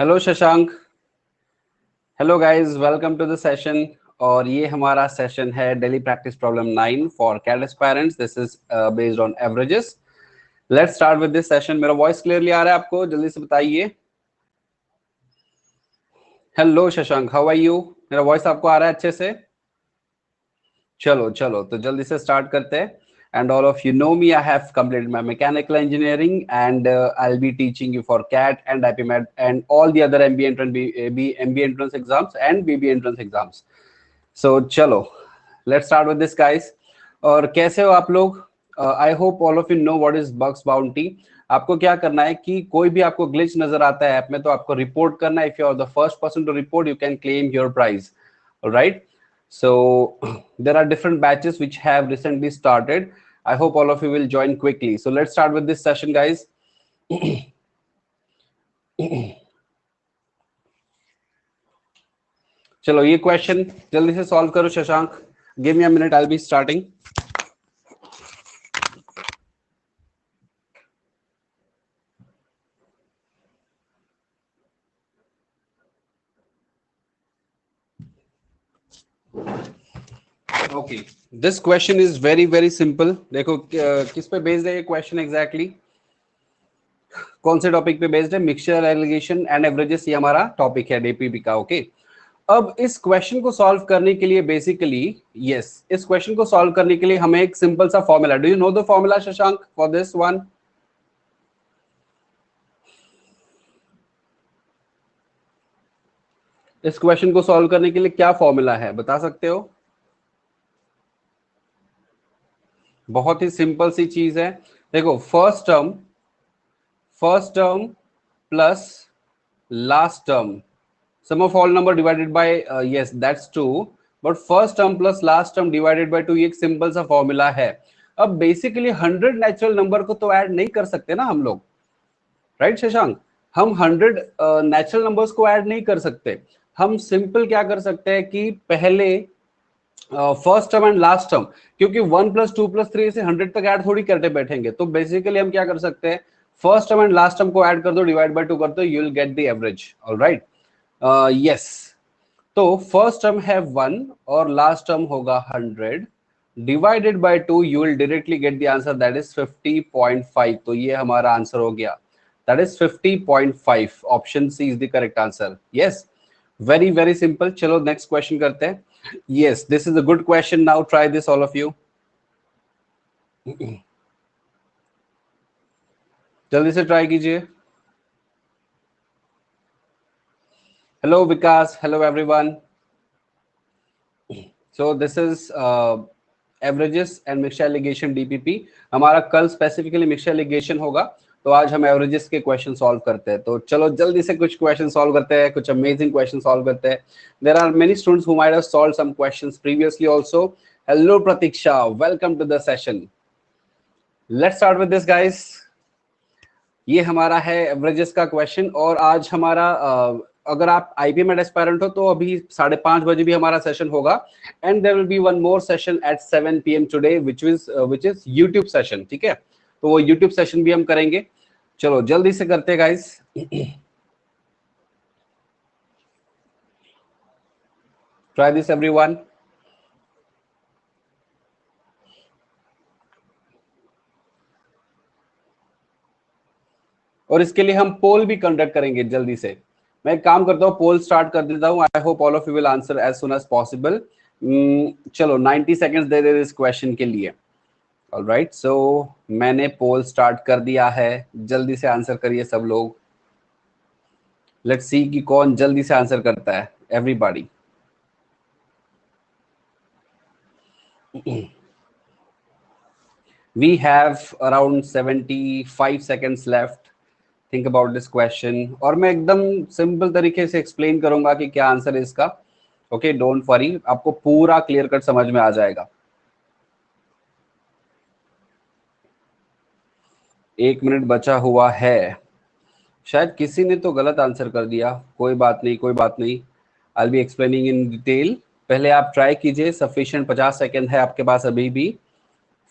Hello Shashank. Hello guys, welcome to the session. और ये हमारा सेशन है daily practice problem 9 for CAT aspirants. This is based on averages. Let's start with this session. मेरा voice clearly आ रहा है आपको? जल्दी से बताइए। Hello Shashank, how are you? मेरा वॉइस आपको आ रहा है अच्छे से? चलो चलो, तो जल्दी से स्टार्ट करते हैं। And all of you know me, I have completed my mechanical engineering, and I'll be teaching you for CAT and IPMET and all the other MBA entrance, MBA entrance exams and BBA entrance exams. So चलो, let's start with this guys। और कैसे हो आप लोग? I hope all of you know what is Bugs Bounty। आपको क्या करना है कि कोई भी आपको ग्लिच नजर आता है ऐप में तो आपको रिपोर्ट करना है। If you are the first person to report, you can claim your prize. All right। So there are different batches which have recently started. I hope all of you will join quickly. So let's start with this session, guys. चलो ये question जल्दी से solve करो Shashank. Give me a minute, I will be starting. Okay, this question is very very simple. देखो किस पे based है ये क्वेश्चन एग्जैक्टली, कौन से टॉपिक पे बेस्ड है? मिक्सचर, एलिगेशन एंड एवरेजेस, ये हमारा टॉपिक है डीपीपी का। ओके, अब इस क्वेश्चन को सॉल्व करने के लिए बेसिकली इस क्वेश्चन को सॉल्व करने के लिए हमें एक सिंपल सा formula, do you know the formula Shashank for this one? इस क्वेश्चन को सॉल्व करने के लिए क्या फॉर्मूला है, बता सकते हो? बहुत ही सिंपल सी चीज है। देखो, first term plus last term, sum of all number divided by yes that's 2, but first term plus last term divided by 2 ये एक सिंपल सा फॉर्मूला है। अब बेसिकली 100 नेचुरल नंबर को तो ऐड नहीं कर सकते ना हम लोग, राइट शशांक? हम 100 नेचुरल नंबर्स को ऐड नहीं कर सकते। हम सिंपल क्या कर सकते हैं कि पहले first term and last term, क्योंकि 1+2+3 से 100 तक ऐड थोड़ी करते बैठेंगे, तो बेसिकली हम क्या कर सकते हैं, first term and last term को ऐड कर दो, डिवाइड बाय 2 कर दो, you will get the average. Alright, yes. तो फर्स्ट टर्म है 1 और लास्ट टर्म होगा 100 divided by 2, you will directly get the answer, that is 50.5। तो ये हमारा आंसर हो गया, that is 50.5। Option C is the correct answer. Yes, very very simple. चलो नेक्स्ट क्वेश्चन करते हैं। Yes, this is a good question. Now try this, all of you. जल्दी से ट्राई कीजिए। Hello Vikas, hello everyone. So this is averages and mixture allegation DPP. हमारा कल specifically mixture allegation होगा, तो आज हम एवरेजेस के क्वेश्चन सॉल्व करते हैं। तो चलो जल्दी से कुछ क्वेश्चन सॉल्व करते हैं, कुछ अमेजिंग क्वेश्चन सॉल्व करते हैं। There are many students who might have solved some questions previously also. Hello Pratiksha, welcome to the session. Let's start with this guys. ये हमारा है एवरेजेस का क्वेश्चन। और आज हमारा अगर आप आईपीएम एस्पायरेंट हो तो अभी 5:30 बजे भी हमारा सेशन होगा, and there will be one more session at 7 PM today which is YouTube session. ठीक है, तो वो यूट्यूब सेशन भी हम करेंगे। चलो जल्दी से करते हैं गाइस। Try this everyone. और इसके लिए हम पोल भी कंडक्ट करेंगे जल्दी से। मैं एक काम करता हूँ, पोल स्टार्ट कर देता हूँ। I hope all of you will answer as soon as possible. चलो 90 सेकेंड्स दे दे इस क्वेश्चन के लिए। ऑलराइट, सो मैंने पोल स्टार्ट कर दिया है। जल्दी से आंसर करिए सब लोग। लेट्स सी कि कौन जल्दी से आंसर करता है। Everybody. We have around 75 seconds left. Think about this question। और मैं एकदम सिंपल तरीके से एक्सप्लेन करूंगा कि क्या आंसर है इसका। ओके, डोंट वरी, आपको पूरा क्लियर कट समझ में आ जाएगा। 1 मिनट बचा हुआ है। शायद किसी ने तो गलत आंसर कर दिया। कोई बात नहीं, कोई बात नहीं। आई बी एक्सप्लेनिंग इन डिटेल। पहले आप ट्राई कीजिए, सफिशिएंट 50 सेकेंड है आपके पास अभी भी,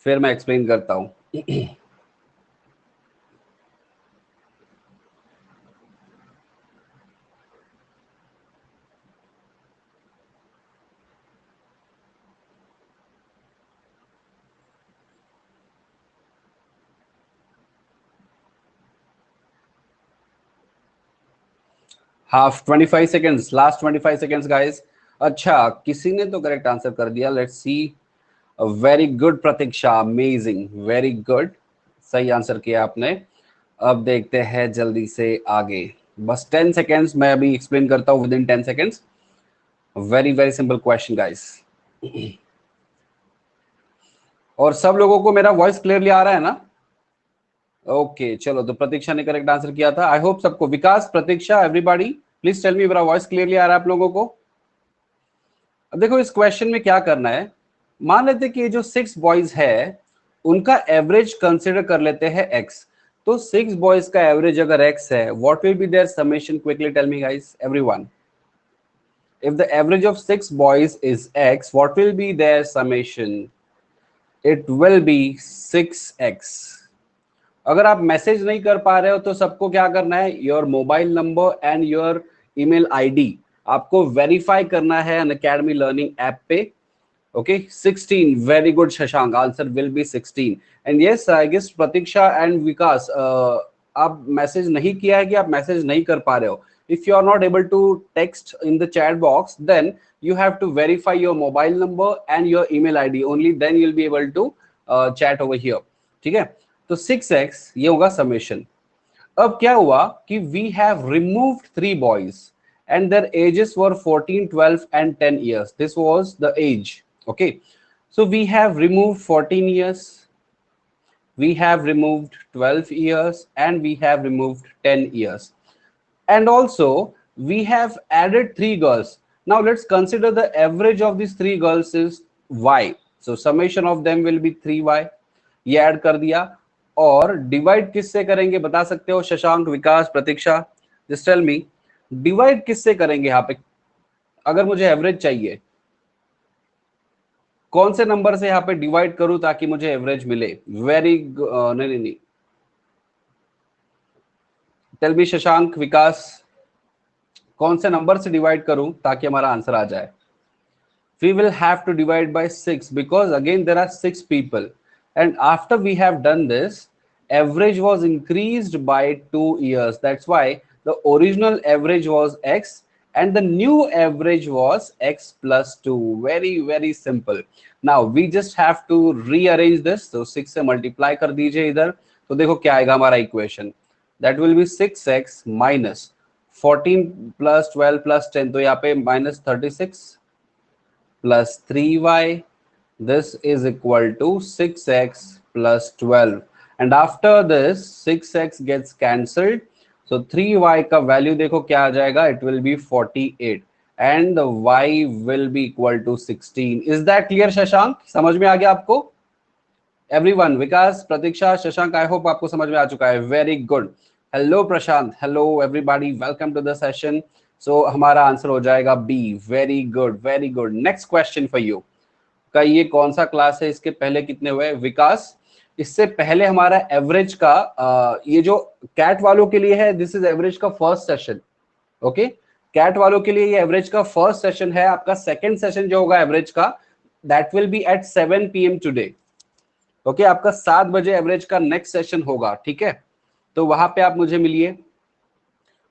फिर मैं एक्सप्लेन करता हूँ। Half 25 seconds, last 25 seconds guys. अच्छा, किसी ने तो करेक्ट आंसर कर दिया, let's see. Very good Pratiksha, amazing, very good, सही आंसर किया आपने। अब देखते हैं जल्दी से आगे, बस 10 सेकेंड्स, मैं अभी एक्सप्लेन करता हूँ with in 10 seconds. Very very simple question guys. और सब लोगों को मेरा वॉइस क्लियरली आ रहा है ना? ओके चलो, तो प्रतीक्षा ने करेक्ट आंसर किया था। आई होप सबको, विकास, प्रतीक्षा, एवरीबॉडी प्लीज टेल मी मेरा वॉइस क्लियरली आ रहा है आप लोगों को? अब देखो इस क्वेश्चन में क्या करना है, मान लेते कि ये जो 6 बॉयज है उनका एवरेज कंसिडर कर लेते हैं x। तो 6 बॉयज का एवरेज अगर x है, what will be their summation? Quickly tell me guys, everyone. If the average of 6 boys is x, what will be their summation? It will be 6x। अगर आप message नहीं कर पा रहे हो तो सबको क्या करना है, your mobile number and your email ID आपको वेरीफाई करना है अनअकैडमी लर्निंग ऐप पे। Okay 16, very good Shashank, answer will be 16। And yes I guess Pratiksha and Vikas, आप मैसेज नहीं किया है कि आप मैसेज नहीं कर पा रहे हो। If you are not able to text in the chat box, then you have to verify your mobile number and your email id, only then you'll be able to chat over here। ठीक है, तो 6x ये होगा summation. अब क्या हुआ कि we have removed 3 boys and their ages were 14, 12 and 10 years, this was the age. Okay, so we have removed 14 years, we have removed 12 years, and we have removed 10 years, and also we have added 3 girls. Now let's consider the average of these 3 girls is y, so summation of them will be 3y। ये add कर दिया, और divide किससे करेंगे बता सकते हो शशांक, विकास, प्रतीक्षा? Just tell me, divide किससे करेंगे यहाँ पे अगर मुझे एवरेज चाहिए? कौन से नंबर से यहाँ पे डिवाइड करूं ताकि मुझे एवरेज मिले? वेरी नहीं नहीं नहीं, टेल मी शशांक, विकास, कौन से नंबर से डिवाइड करूं ताकि हमारा आंसर आ जाए? We will have to divide by 6 because again there are 6 people, and after we have done this, average was increased by 2 years. That's why the original average was x and the new average was x plus 2। very very simple। now we just have to rearrange this, so 6 से multiply कर दीजिए इधर, तो देखो क्या आएगा हमारा equation. that will be 6x minus 14 plus 12 plus 10, तो यहाँ पे minus 36 plus 3y, this is equal to 6x plus 12, and after this 6x gets cancelled, so 3y का वैल्यू देखो क्या आ जाएगा, it will be 48 and the y will be equal to 16। is that clear Shashank, समझ में आ गया आपको? Everyone, Vikas, Pratiksha, Shashank, I hope आपको समझ में आ चुका है। Very good, hello Prashant, hello everybody, welcome to the session. So हमारा आंसर हो जाएगा B. Very good very good. Next question for you, का ये कौन सा क्लास है, इसके पहले कितने हुए विकास? इससे पहले हमारा एवरेज का ये जो कैट वालों के लिए है, दिस इज एवरेज का फर्स्ट सेशन। ओके, कैट वालों के लिए ये एवरेज का फर्स्ट सेशन है। आपका सेकंड सेशन जो होगा एवरेज का, that will be at 7 PM today. Okay, आपका 7 बजे एवरेज का नेक्स्ट सेशन होगा, ठीक है? तो वहां पे आप मुझे मिलिए।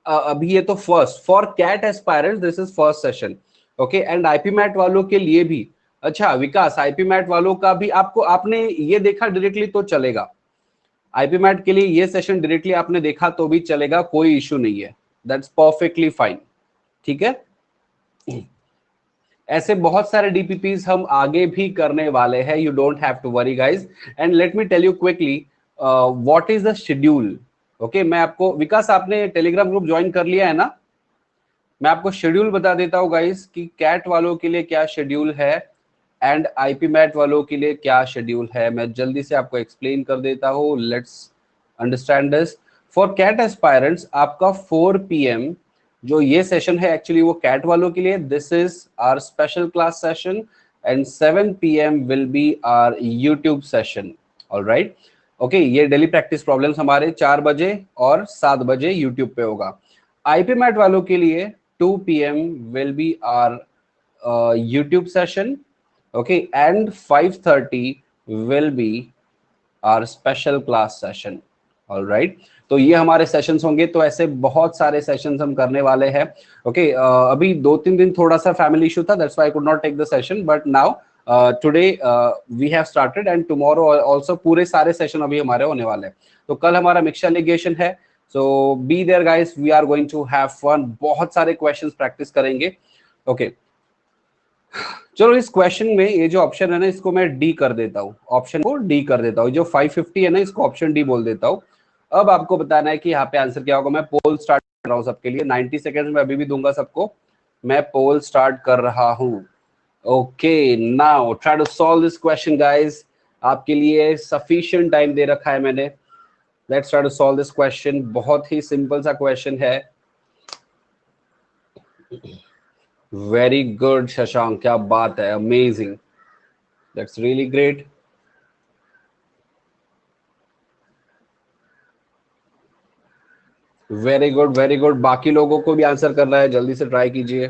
अभी ये तो first for CAT aspirants, this is first session. Okay, and IPMAT वालों के लिए भी। अच्छा विकास, आईपी मैट वालों का भी आपको, आपने ये देखा डायरेक्टली तो चलेगा, आईपी मैट के लिए ये सेशन डायरेक्टली आपने देखा तो भी चलेगा, कोई इशू नहीं है, दैट्स परफेक्टली फाइन। ठीक है, ऐसे बहुत सारे डीपीपीज हम आगे भी करने वाले हैं, you don't have to worry guys. And let me tell you quickly what is the schedule. Okay, मैं आपको, विकास आपने टेलीग्राम ग्रुप ज्वाइन कर लिया है ना? मैं आपको शेड्यूल बता देता हूँ गाइज कि कैट वालों के लिए क्या शेड्यूल है एंड आईपी मैट वालों के लिए क्या शेड्यूल है। मैं जल्दी से आपको एक्सप्लेन कर देता हूँ, let's understand this. For CAT aspirants आपका 4 PM जो ये सेशन है एक्चुअली वो कैट वालों के लिए, this is our special class session, and 7 PM will be our YouTube session. Alright, okay, ये डेली प्रैक्टिस प्रॉब्लम्स हमारे 4 बजे और 7 बजे यूट्यूब पे होगा। आईपी मैट वालों के लिए 2 PM will be our YouTube session, okay, and 5:30 will be our special class session। Alright, तो ये हमारे सेशंस होंगे। तो ऐसे बहुत सारे सेशंस हम करने वाले हैं। ओके, अभी 2-3 दिन थोड़ा सा फैमिली इशू था, that's why I could not take the session, but now today we have started and tomorrow also पूरे सारे सेशन अभी हमारे होने वाले हैं। तो कल हमारा मिक्सचर लिगेशन है, so be there guys, we are going to have fun, बहुत सारे क्वेश्चंस प्रैक्टिस करेंगे। ओके, चलो इस क्वेश्चन में ये जो ऑप्शन है ना, इसको मैं डी कर देता हूँ, ऑप्शन को डी कर देता हूँ। जो 550 है ना, इसको ऑप्शन डी बोल देता हूँ। अब आपको बताना है कि यहाँ पे आंसर क्या होगा। मैं पोल स्टार्ट कर रहा हूँ सबके लिए, 90 सेकेंड में अभी भी दूंगा सबको। मैं पोल स्टार्ट कर रहा हूँ। Okay, now try to solve this question guys. आपके लिए सफिशिएंट टाइम दे रखा है मैंने। Let's try to solve this question. बहुत ही सिंपल सा क्वेश्चन है। वेरी गुड शशांक, क्या बात है, amazing, that's really great. Very good, very good. बाकी लोगों को भी आंसर करना है, जल्दी से ट्राई कीजिए।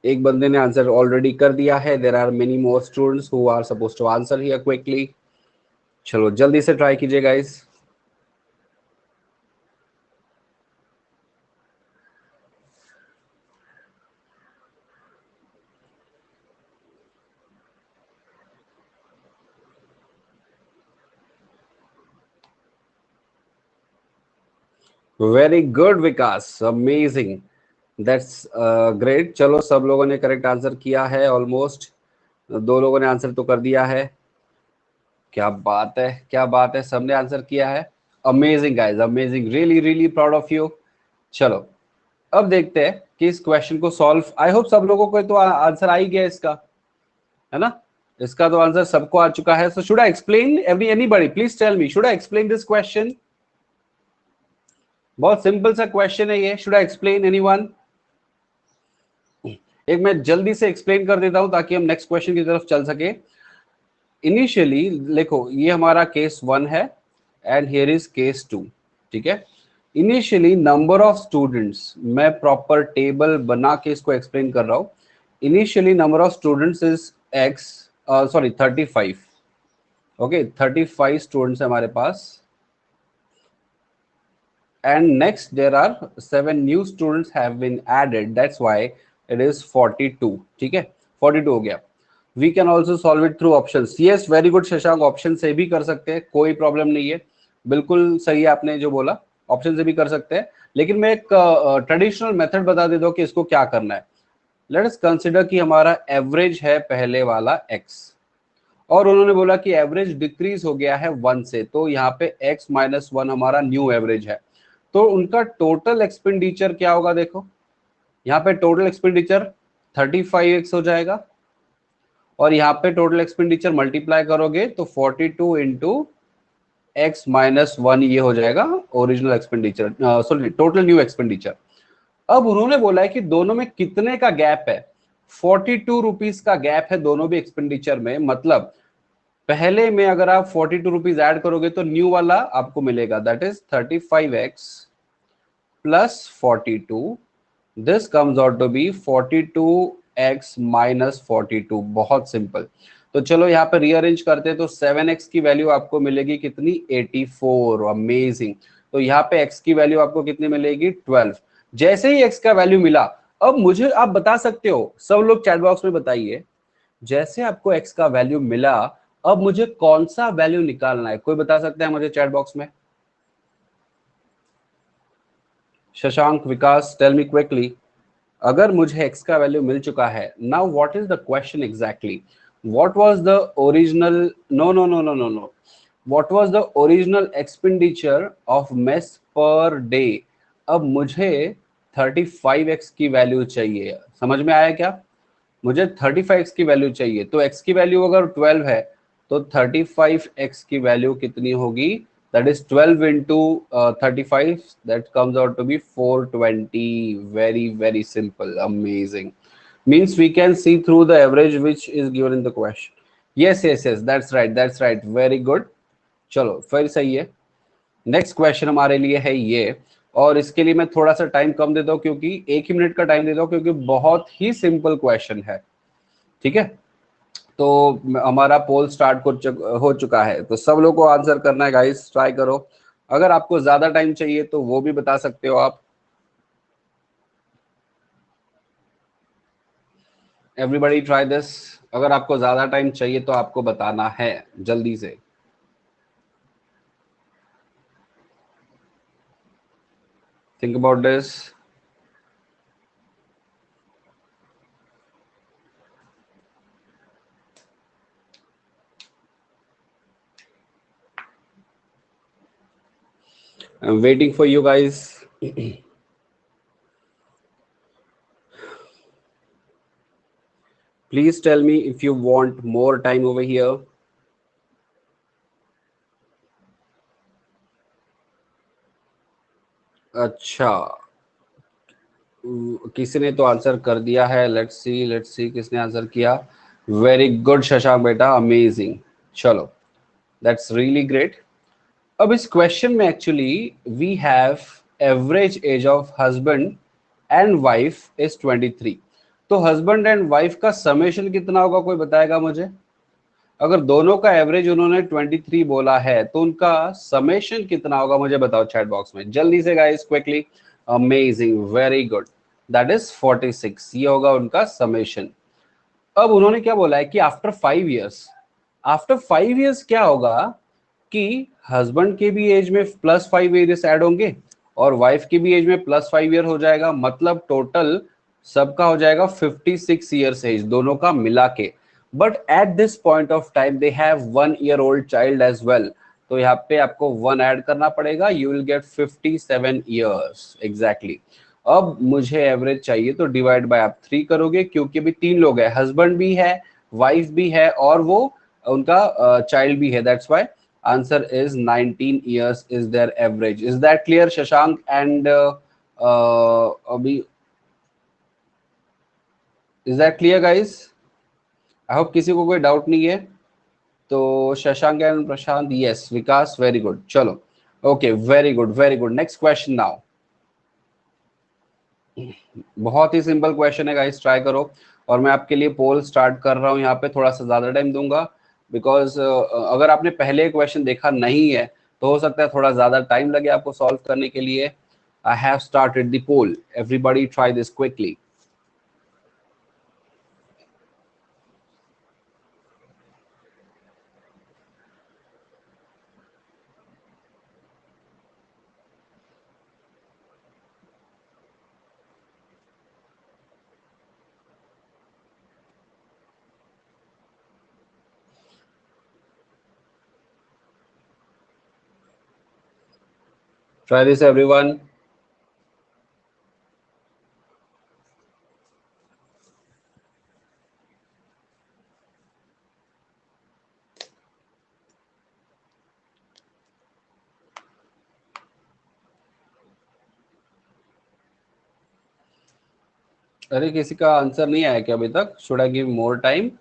एक बंदे ने आंसर ऑलरेडी कर दिया है। There are many more students who are supposed to answer here quickly. चलो जल्दी से ट्राई कीजिए guys. Very good Vikas, amazing, that's great. चलो सब लोगों ने करेक्ट आंसर किया है ऑलमोस्ट। 2 लोगों ने आंसर तो कर दिया है। क्या बात है, क्या बात है, सबने आंसर किया है। Amazing guys, amazing, really really proud of you. चलो अब देखते हैं कि इस क्वेश्चन को सॉल्व, आई होप सब लोगों को तो आंसर आ ही गया इसका, है ना। इसका तो आंसर सबको आ चुका है। So should I explain anybody, please tell me, should I explain this question? बहुत सिंपल सा क्वेश्चन है ये। Should I explain anyone? एक मैं जल्दी से एक्सप्लेन कर देता हूं ताकि हम नेक्स्ट क्वेश्चन की तरफ चल सके। इनिशियली देखो, ये हमारा केस 1 है एंड हियर इज केस 2, ठीक है। इनिशियली नंबर ऑफ स्टूडेंट्स, मैं प्रॉपर टेबल बना के इसको एक्सप्लेन कर रहा हूं। Initially number of students is x, sorry 35। Okay, 35 students है हमारे पास। And next there are 7 new students have been added, that's why it is 42, ठीक है, 42 हो गया। We can also solve it through options. Yes, very good Shashank, option से भी कर सकते हैं, कोई प्रॉब्लम नहीं है। बिल्कुल सही है आपने जो बोला, ऑप्शन से भी कर सकते हैं। लेकिन मैं एक ट्रेडिशनल मेथड बता देता हूँ कि इसको क्या करना है। लेट अस कंसिडर कि हमारा एवरेज है पहले वाला x, और उन्होंने बोला कि एवरेज डिक्रीज हो गया है 1 से, तो यहाँ पे x माइनस 1 हमारा न्यू एवरेज है। तो उनका टोटल एक्सपेंडिचर क्या होगा? देखो यहाँ पे टोटल एक्सपेंडिचर 35x हो जाएगा, और यहाँ पे टोटल एक्सपेंडिचर मल्टीप्लाई करोगे तो 42 इंटू एक्स माइनस 1 ये हो जाएगा original expenditure, sorry total new expenditure. अब उन्होंने बोला है कि दोनों में कितने का गैप है? 42 रुपीज का गैप है दोनों भी एक्सपेंडिचर में। मतलब पहले में अगर आप 42 रुपीज ऐड करोगे तो न्यू वाला आपको मिलेगा, that is 35x plus 42, this comes out to be 42x minus 42। बहुत सिंपल। तो चलो यहाँ पे रीअरेंज करते हैं, तो 7x की वैल्यू आपको मिलेगी कितनी? 84। अमेजिंग। तो यहाँ पे x की वैल्यू आपको कितनी मिलेगी? 12। जैसे ही x का वैल्यू मिला, अब मुझे आप बता सकते हो, सब लोग चैट बॉक्स में बताइए, जैसे आपको x का वैल्यू मिला, अब मुझे कौन सा वैल्यू निकालना है? कोई बता सकता है मुझे चैट बॉक्स में? Shashank, Vikas, tell me quickly. अगर मुझे x का वैल्यू मिल चुका है, now what is the question exactly? What was the original, no no no no no no, what was the original expenditure of mess per day? अब मुझे 35x की value चाहिए, समझ में आया क्या? मुझे 35x की वैल्यू चाहिए, तो x की वैल्यू अगर 12 है तो 35x की वैल्यू कितनी होगी? that is 12 into 35, that comes out to be 420। very very simple, amazing, means we can see through the average which is given in the question। yes yes yes, that's right, very good। चलो फिर सही है। Next question हमारे लिए है ये, और इसके लिए मैं थोड़ा सा टाइम कम देता हूँ, क्योंकि 1 ही मिनट का टाइम देता हूँ, क्योंकि बहुत ही सिंपल क्वेश्चन है, ठीक है। तो हमारा पोल स्टार्ट हो चुका है, तो सब लोग को आंसर करना है गाइस, ट्राई करो। अगर आपको ज्यादा टाइम चाहिए तो वो भी बता सकते हो आप। Everybody try this. अगर आपको ज्यादा टाइम चाहिए तो आपको बताना है जल्दी से। Think about this. I am waiting for you guys. Please tell me if you want more time over here. अच्छा, किसी ने तो आंसर कर दिया है। लेट्स सी किसने आंसर किया। वेरी गुड शशांक बेटा, अमेजिंग। चलो, दैट्स रियली ग्रेट। अब इस क्वेश्चन में actually we have average age of husband and wife is 23। तो हस्बैंड एंड वाइफ का समेशन कितना होगा, कोई बताएगा मुझे? अगर दोनों का एवरेज उन्होंने 23 बोला है तो उनका समेशन कितना होगा, मुझे बताओ चैट बॉक्स में जल्दी से guys, quickly. Amazing, very good, that is 46। ये होगा उनका समेशन। अब उन्होंने क्या बोला है कि आफ्टर 5 इयर्स, आफ्टर 5 इयर्स क्या होगा कि हस्बैंड के भी एज में +5 ईयर्स ऐड होंगे और वाइफ की भी एज में +5 ईयर हो जाएगा, मतलब टोटल सबका हो जाएगा 56 ईयर्स एज दोनों का मिला के। But at this point of time they have 1 year old child age well. तो यहाँ पे आपको 1 ऐड करना पड़ेगा, you will get 57 years exactly. अब मुझे एवरेज चाहिए तो डिवाइड बाय आप 3 करोगे, क्योंकि अभी 3 लोग हैं, हस्बैंड भी है, वाइफ भी है और वो उनका चाइल्ड भी है। That's why answer is 19 years is there average. Is that clear Shashank and अभी? Is that clear guys? I hope किसी को कोई डाउट नहीं है। तो Shashank and Prashant, yes. Vikas, very good. चलो, okay, very good very good. Next question now. बहुत ही सिंपल क्वेश्चन है गाइस, ट्राई करो। और मैं आपके लिए पोल स्टार्ट कर रहा हूँ यहाँ पे, थोड़ा सा ज्यादा टाइम दूंगा बिकॉज अगर आपने पहले क्वेश्चन देखा नहीं है तो हो सकता है थोड़ा ज्यादा टाइम लगे आपको सॉल्व करने के लिए। I have started the poll, everybody try this quickly. Try this everyone. अरे किसी का आंसर नहीं आया क्या अभी तक? Should I give more time?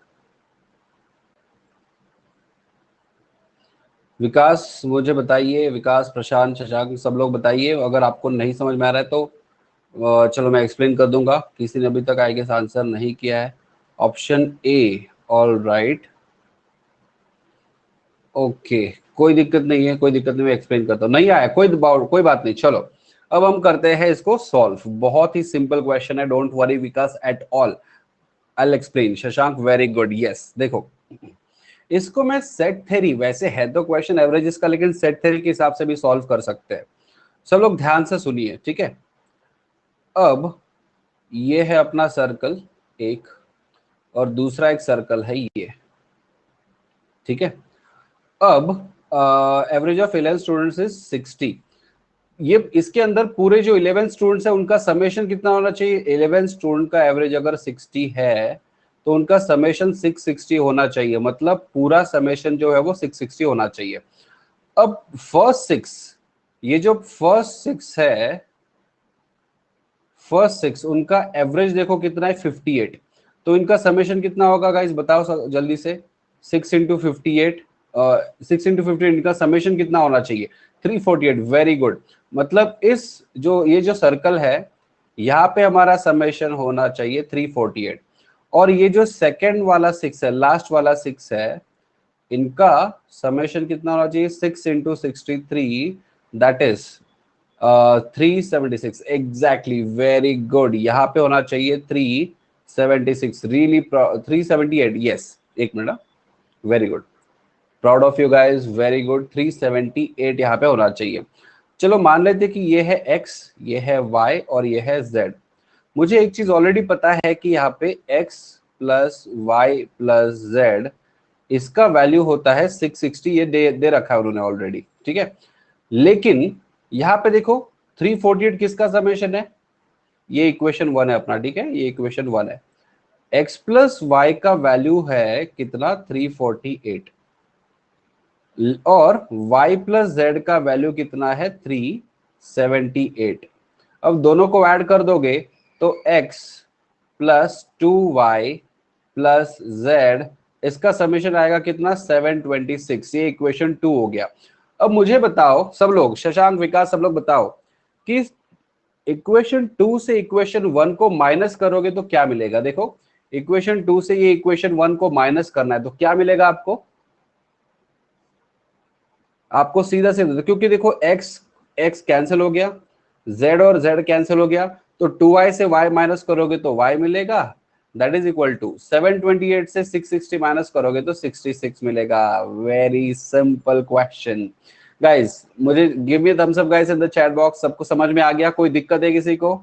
Vikas मुझे बताइए, विकास, प्रशांत, शशांक, सब लोग बताइए। अगर आपको नहीं समझ में आ रहा है तो चलो मैं एक्सप्लेन कर दूंगा। किसी ने अभी तक आई गेस आंसर नहीं किया है। Option A, all right, okay, कोई दिक्कत नहीं है, कोई दिक्कत नहीं, मैं एक्सप्लेन करता हूँ। नहीं आया, कोई बात नहीं। चलो, अब हम करते हैं इसको सॉल्व। बहुत ही सिंपल क्वेश्चन है, don't worry Vikas at all. I explain. Shashank, very good, yes. देखो, इसको मैं सेट थ्योरी, वैसे है तो क्वेश्चन एवरेज का, लेकिन सेट थ्योरी के हिसाब से भी सॉल्व कर सकते हैं। सब लोग ध्यान से सुनिए, ठीक है? अब ये है अपना सर्कल एक, और दूसरा एक सर्कल है ये, ठीक है? अब एवरेज ऑफ 11 स्टूडेंट्स इज 60। ये इसके अंदर पूरे जो 11 स्टूडेंट्स है उनका समेशन कितना होना चाहिए? 11 स्टूडेंट का एवरेज अगर 60 है तो उनका समेशन 660 होना चाहिए, मतलब पूरा समेशन जो है वो 660 होना चाहिए। अब फर्स्ट 6, ये जो फर्स्ट सिक्स उनका एवरेज देखो कितना है, 58। तो इनका समेशन कितना होगा गाइस, बताओ जल्दी से। 6 × 58, 6 × 58 इनका समेशन कितना होना चाहिए? 348। Very good. मतलब इस जो ये जो सर्कल है, यहाँ पे हमारा समेशन होना चाहिए 348। और ये जो सेकंड वाला 6 है, लास्ट वाला 6 है, इनका समेशन कितना होना चाहिए? 6 into 63, that is 376। Exactly, very good. यहाँ पे होना चाहिए 376, रियली 378, यस। एक minute, very good, proud of you guys, very good. 378 यहाँ पे होना चाहिए। चलो मान लेते कि ये है x, ये है y और ये है z। मुझे एक चीज ऑलरेडी पता है कि यहाँ पे x plus y plus z, इसका वैल्यू होता है 660। ये दे रखा है उन्होंने ऑलरेडी, ठीक है। लेकिन यहाँ पे देखो 348 किसका समेशन है? ये इक्वेशन 1 है अपना, ठीक है, ये इक्वेशन 1 है। x प्लस वाई का वैल्यू है कितना? 348, और y प्लस जेड का वैल्यू कितना है? 378। अब दोनों को ऐड कर दोगे तो x plus 2y plus z, इसका समेशन आएगा कितना? 726। ये इक्वेशन 2 हो गया। अब मुझे बताओ सब लोग, शशांक, विकास, सब लोग बताओ कि इक्वेशन 2 से इक्वेशन 1 को माइनस करोगे तो क्या मिलेगा? देखो, इक्वेशन 2 से ये इक्वेशन 1 को माइनस करना है तो क्या मिलेगा आपको? आपको सीधा सीधा, क्योंकि देखो x कैंसिल हो गया, z और z कैंसिल हो गया, तो 2y से y माइनस करोगे तो y मिलेगा, दैट इज इक्वल टू 728 से 660 माइनस करोगे तो 66 मिलेगा। Very simple question guys. मुझे give me thumbs up guys in the chat box. सबको समझ में आ गया? कोई दिक्कत है किसी को?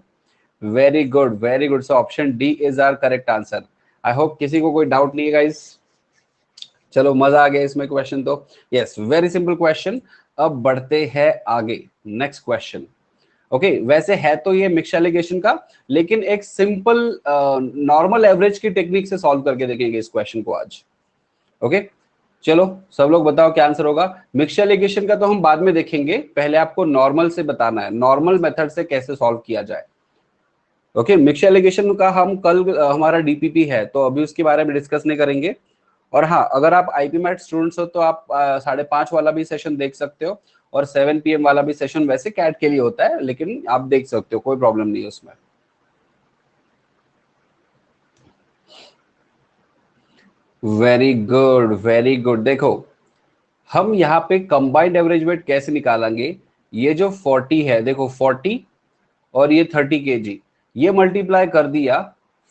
Very good, very good. So option D is our correct answer. I hope किसी को कोई डाउट नहीं है गाइस। चलो मजा आ गया इसमें क्वेश्चन तो। Yes, very simple question. अब बढ़ते हैं आगे, नेक्स्ट क्वेश्चन। ओके, वैसे है तो ये मिक्सचर एलिगेशन का, लेकिन एक सिंपल नॉर्मल एवरेज की टेक्निक से सॉल्व करके देखेंगे इस क्वेश्चन को आज। ओके, चलो सब लोग बताओ क्या आंसर होगा। मिक्सचर एलिगेशन का तो हम बाद में देखेंगे, पहले आपको नॉर्मल से बताना है, नॉर्मल मेथड से कैसे सॉल्व किया जाए। ओके, मिक्सचर एलिगेशन का हम कल हमारा डीपीपी है तो अभी उसके बारे में डिस्कस नहीं करेंगे। और हाँ, अगर आप आईपी मैट स्टूडेंट्स हो तो आप 5:30 वाला भी सेशन देख सकते हो, और 7 PM वाला भी सेशन वैसे कैट के लिए होता है, लेकिन आप देख सकते हो, कोई प्रॉब्लम नहीं है उसमें। Very good, very good. देखो, हम यहाँ पे कंबाइंड एवरेज वेट कैसे निकालेंगे? ये जो 40 है, देखो 40 और ये 30 kg, ये मल्टीप्लाई कर दिया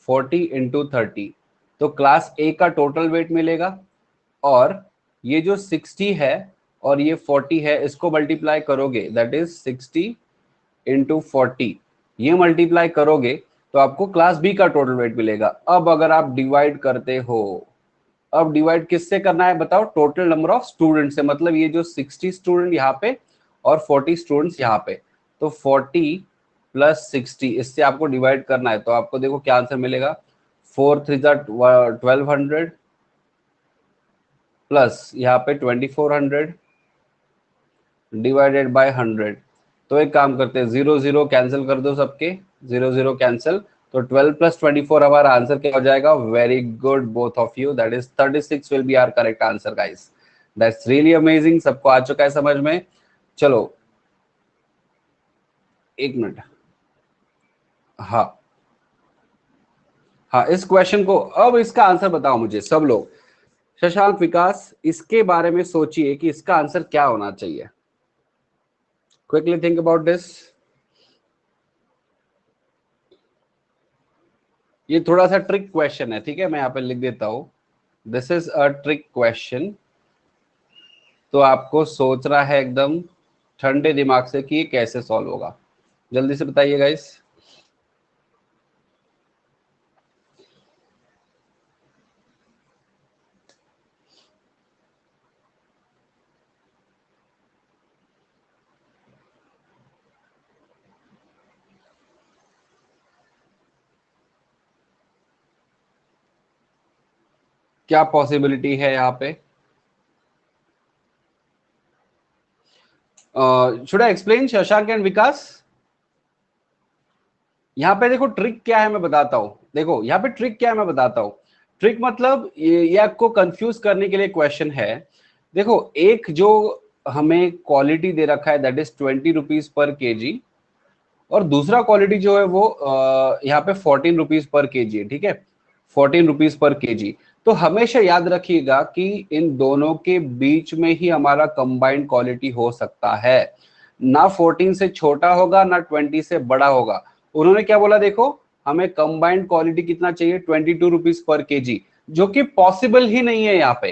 40 इंटू 30, तो क्लास ए का टोटल वेट मिलेगा। और ये जो 60 है और ये 40 है, इसको मल्टीप्लाई करोगे, दैट इज 60 इंटू 40, ये मल्टीप्लाई करोगे तो आपको क्लास बी का टोटल वेट मिलेगा। अब अगर आप डिवाइड करते हो, अब डिवाइड किससे करना है बताओ? टोटल नंबर ऑफ स्टूडेंट से, मतलब ये जो 60 स्टूडेंट यहाँ पे और 40 स्टूडेंट्स यहाँ पे, तो 40 प्लस 60, इससे आपको डिवाइड करना है। तो आपको देखो क्या आंसर मिलेगा, 4 3 1200 प्लस यहाँ पे 2400 डिवाइडेड बाय 100। तो एक काम करते हैं, 0 0 कैंसिल कर दो सबके, 0 0 कैंसिल, तो 12 प्लस 24 हमारा आंसर क्या हो जाएगा? Very good both of you, that is 36 will be our correct answer guys. That's really amazing. सबको आ चुका है समझ में? चलो एक मिनट। हाँ हाँ, इस क्वेश्चन को, अब इसका आंसर बताओ मुझे सब लोग। शशांक, विकास, इसके बारे में सोचिए कि इसका आंसर क्या होना चाहिए। Quickly think about this. ये थोड़ा सा ट्रिक क्वेश्चन है, ठीक है, मैं यहाँ पे लिख देता हूं, this is a trick question. तो आपको सोचना है एकदम ठंडे दिमाग से कि ये कैसे सॉल्व होगा। जल्दी से बताइए गाइस। क्या पॉसिबिलिटी है यहाँ पे? Should I explain Shashank and Vikas? यहाँ पे देखो ट्रिक क्या है मैं बताता हूँ। देखो यहाँ पे ट्रिक क्या है मैं बताता हूँ। ट्रिक मतलब ये आपको कंफ्यूज करने के लिए क्वेश्चन है। देखो, एक जो हमें क्वालिटी दे रखा है that is 20 rupees per KG, और दूसरा क्वालिटी जो है वो यहाँ पे 14 रुपीज पर केजी है, ठीक है। 14 रुपीज पर केजी। तो हमेशा याद रखिएगा कि इन दोनों के बीच में ही हमारा कंबाइंड क्वालिटी हो सकता है, ना 14 से छोटा होगा ना 20 से बड़ा होगा। उन्होंने क्या बोला देखो, हमें कंबाइंड क्वालिटी कितना चाहिए, 22 रुपीज पर केजी, जो कि पॉसिबल ही नहीं है यहाँ पे,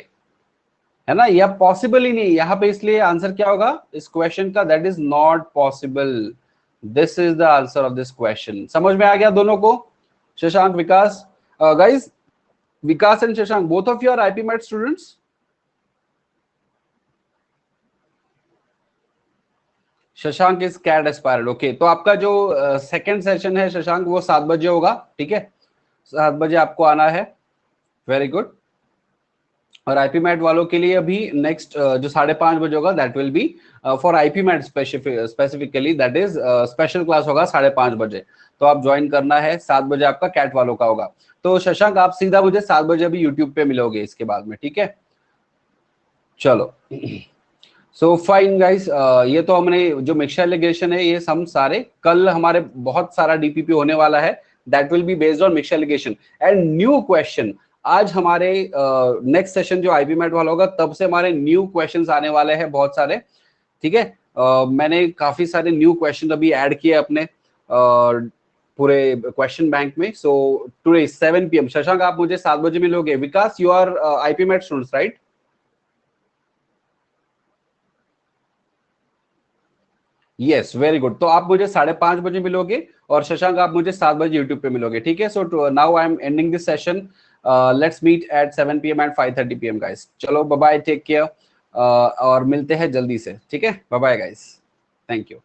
है ना, यह पॉसिबल ही नहीं यहाँ पे। इसलिए आंसर क्या होगा इस क्वेश्चन का, that is not possible. This is the answer of this question. समझ में आ गया दोनों को? Shashank, Vikas, guys, Vikas and Shashank, both of you are IPMAT students? Shashank is CAT aspired, okay. तो आपका जो सेकंड सेशन है शशांक, वो 7 बजे होगा, ठीक है, 7 बजे आपको आना है। Very good. और आईपी मैट वालों के लिए अभी नेक्स्ट जो 5:30 बजे होगा, that will be for IPMAT specifically, that is special class होगा 5:30 बजे। तो आप ज्वाइन करना है, 7 बजे आपका कैट वालों का होगा। तो शशांक आप सीधा मुझे 7 बजे अभी यूट्यूब पे मिलोगे इसके बाद में, ठीक है? चलो, सो फाइन गाइस, ये तो हमने जो मिक्सचर एलिगेशन है ये हम सारे, कल हमारे बहुत सारा डीपीपी होने वाला है, that will be based on mixture allegation and new question. आज हमारे नेक्स्ट सेशन जो आईपी मैट वाला होगा तब से हमारे न्यू क्वेश्चंस आने वाले हैं बहुत सारे, ठीक है? मैंने काफी सारे न्यू क्वेश्चन अभी ऐड किए अपने पूरे क्वेश्चन बैंक में। सो टुडे 7 PM, शशांक आप मुझे 7 बजे मिलोगे। Vikas, you are IPMAT students right? Yes, very good. तो आप मुझे 5:30 बजे मिलोगे और शशांक आप मुझे 7 बजे यूट्यूब पे मिलोगे, ठीक है? So now I am ending this session. Let's meet at 7 PM and 5:30 PM guys. चलो बाय बाय, टेक केयर, और मिलते हैं जल्दी से, ठीक है? Bye bye guys, thank you.